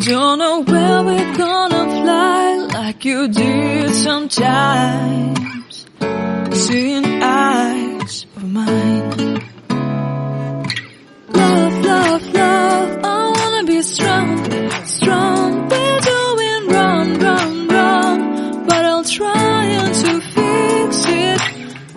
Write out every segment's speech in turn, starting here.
don't know where we're gonna fly like you did sometimes. Seeing eyes of mine. Love, love, love, I wanna be strong, strong. We're doing wrong, wrong, wrong, but I'll try to fix it.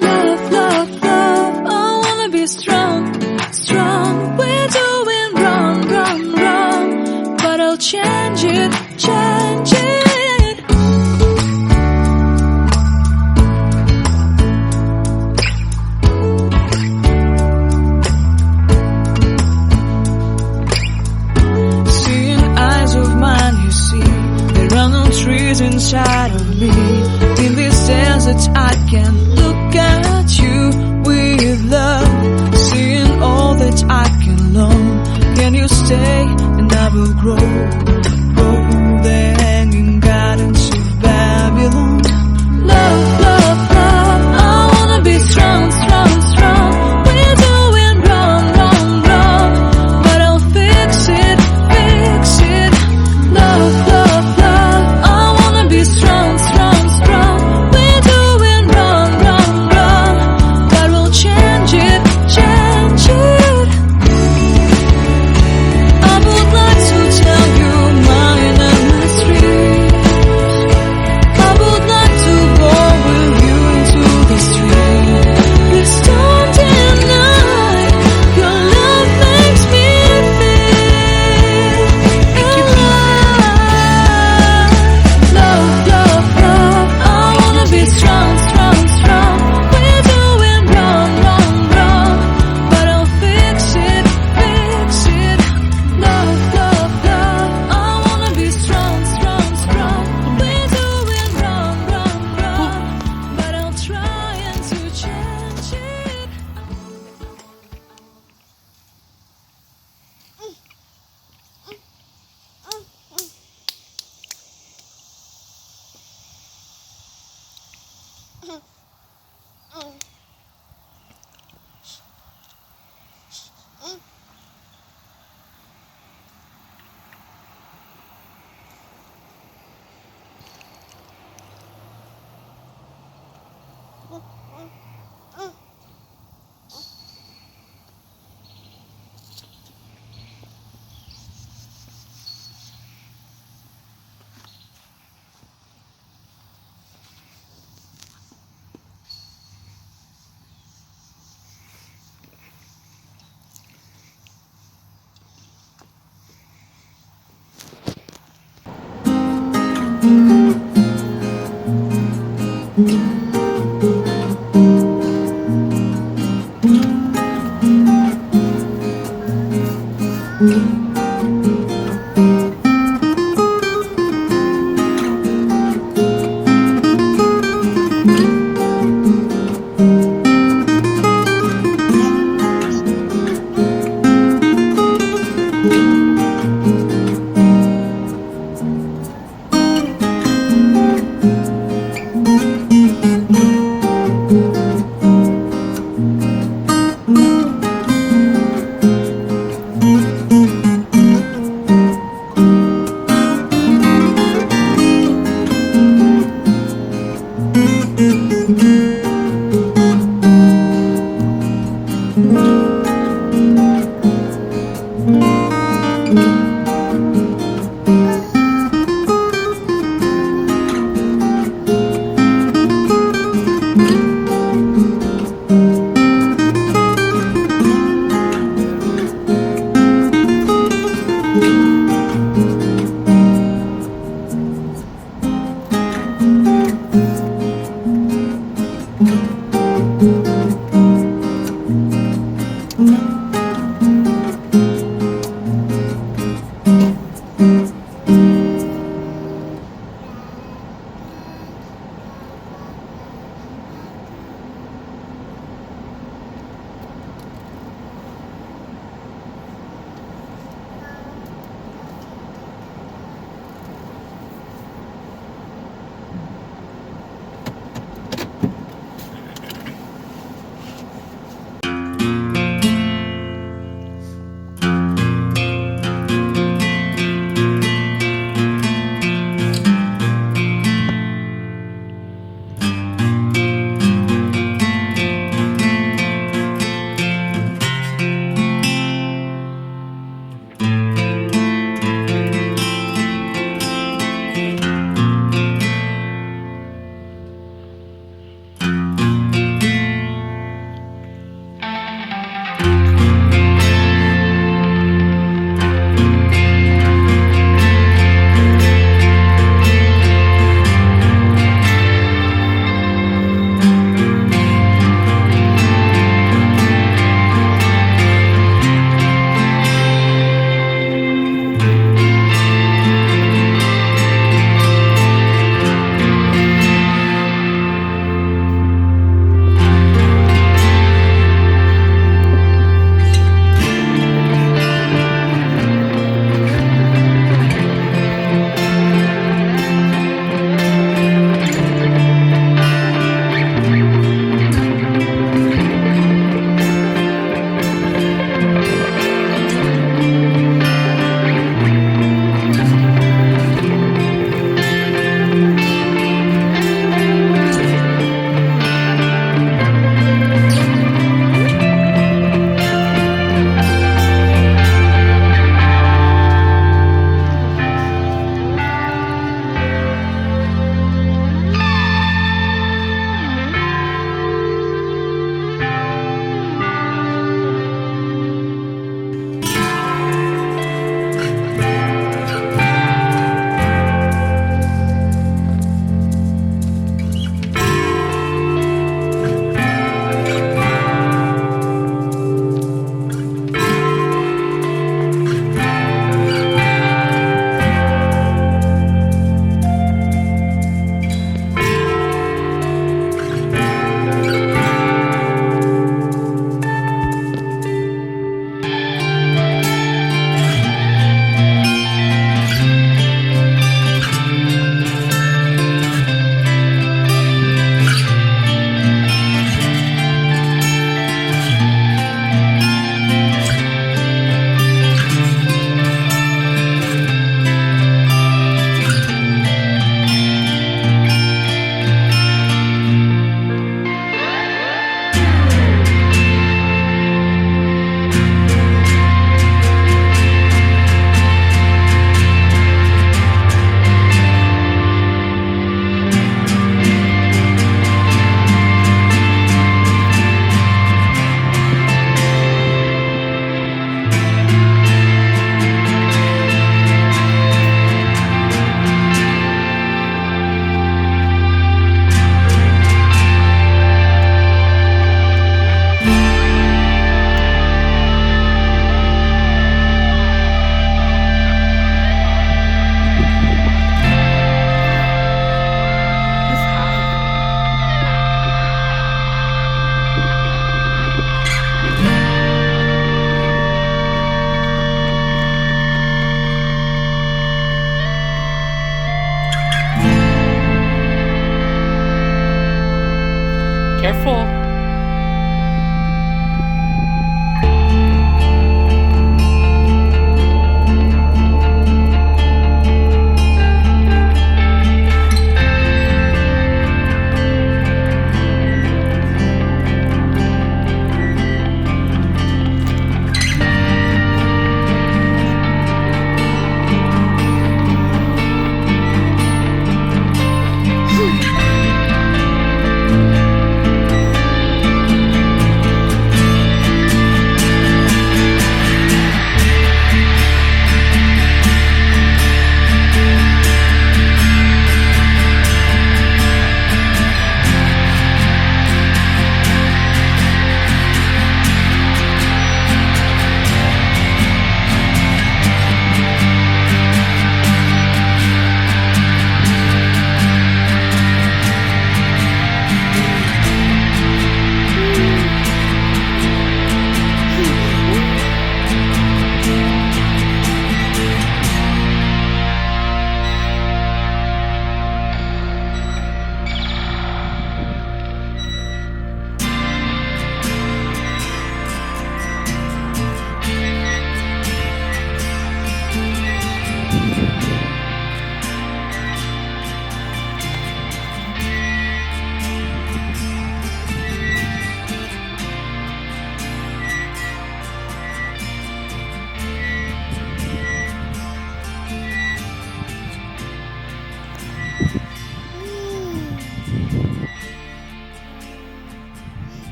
Love, love, love, I wanna be strong, strong. We're doing wrong, wrong, wrong, but I'll change it, change it. Trees inside of me. In this desert I can look at you with love. Seeing all that I can learn. Can you stay and I will grow? Grow the hanging gardens of Babylon. Love, love, love, I wanna be strong, strong, strong. We're doing wrong, wrong, wrong, but I'll fix it, fix it. Love, love, love, be strong, strong, strong. We're doing wrong, wrong, wrong, but we'll change it, change it. I would like to tell you mine and my street. I would like to go with you into the street. Please don't deny your love makes me feel alive. Love, love, love, I wanna be strong, strong, strong. We're doing wrong, wrong, wrong, but I'll fix it, fix it. Love, love, love, I wanna be strong, strong, strong. We're doing wrong, wrong, wrong, but I'll try to change it.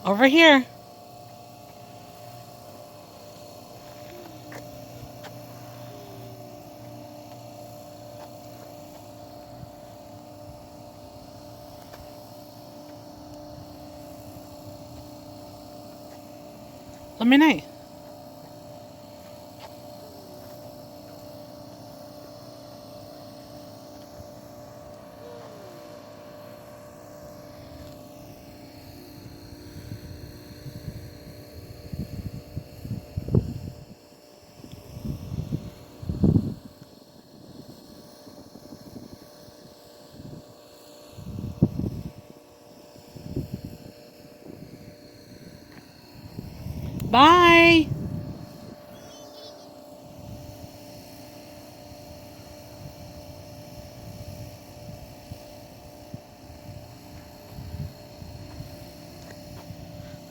Over here. Let me know. Bye.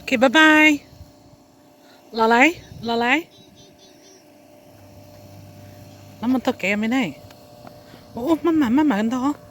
Okay, bye-bye. Lalay? Lalay? Naman to kaya minay. Oo, mama, ganda ko.